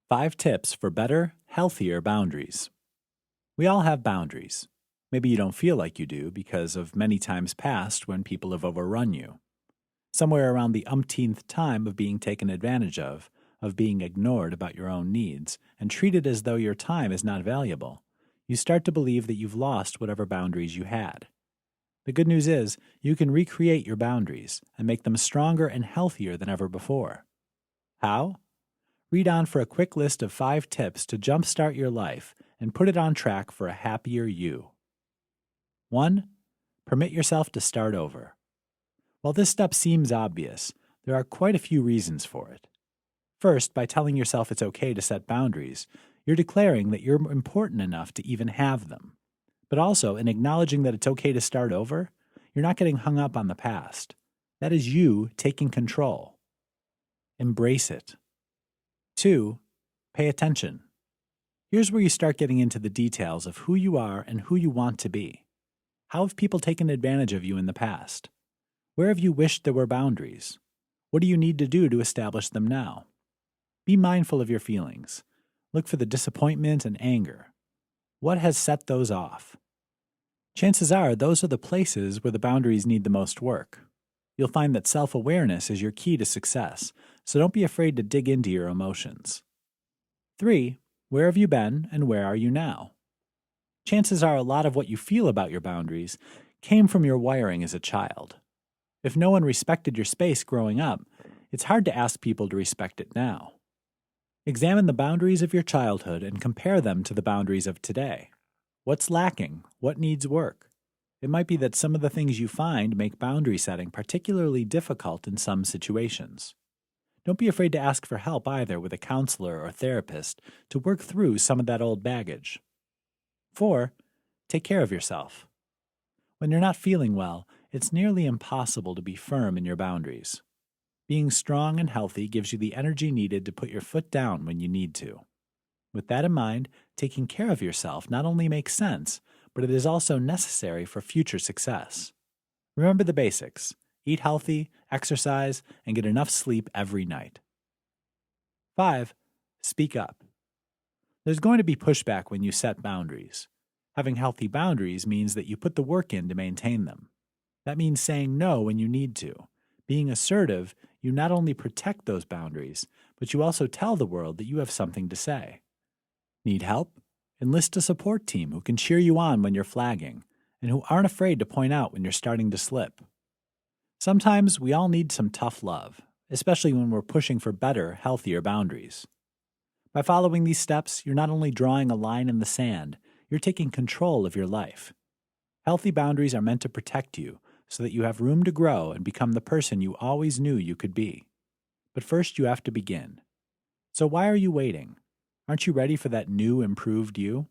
5 tips for better, healthier boundaries. We all have boundaries. Maybe you don't feel like you do because of many times past when people have overrun you. Somewhere around the umpteenth time of being taken advantage of being ignored about your own needs, and treated as though your time is not valuable, you start to believe that you've lost whatever boundaries you had. The good news is, you can recreate your boundaries and make them stronger and healthier than ever before. How? Read on for a quick list of 5 tips to jumpstart your life and put it on track for a happier you. 1. Permit yourself to start over. While this step seems obvious, there are quite a few reasons for it. First, by telling yourself it's okay to set boundaries, you're declaring that you're important enough to even have them. But also, in acknowledging that it's okay to start over, you're not getting hung up on the past. That is you taking control. Embrace it. 2. Pay attention. Here's where you start getting into the details of who you are and who you want to be. How have people taken advantage of you in the past? Where have you wished there were boundaries? What do you need to do to establish them now? Be mindful of your feelings. Look for the disappointment and anger. What has set those off? Chances are those are the places where the boundaries need the most work. You'll find that self-awareness is your key to success, so don't be afraid to dig into your emotions. 3. Where have you been and where are you now? Chances are a lot of what you feel about your boundaries came from your wiring as a child. If no one respected your space growing up, it's hard to ask people to respect it now. Examine the boundaries of your childhood and compare them to the boundaries of today. What's lacking? What needs work? It might be that some of the things you find make boundary setting particularly difficult in some situations. Don't be afraid to ask for help either with a counselor or therapist to work through some of that old baggage. 4. Take care of yourself. When you're not feeling well, it's nearly impossible to be firm in your boundaries. Being strong and healthy gives you the energy needed to put your foot down when you need to. With that in mind, taking care of yourself not only makes sense, but it is also necessary for future success. Remember the basics. Eat healthy, exercise, and get enough sleep every night. 5. Speak up. There's going to be pushback when you set boundaries. Having healthy boundaries means that you put the work in to maintain them. That means saying no when you need to. Being assertive, you not only protect those boundaries, but you also tell the world that you have something to say. Need help? Enlist a support team who can cheer you on when you're flagging, and who aren't afraid to point out when you're starting to slip. Sometimes we all need some tough love, especially when we're pushing for better, healthier boundaries. By following these steps, you're not only drawing a line in the sand, you're taking control of your life. Healthy boundaries are meant to protect you so that you have room to grow and become the person you always knew you could be. But first you have to begin. So why are you waiting? Aren't you ready for that new, improved you?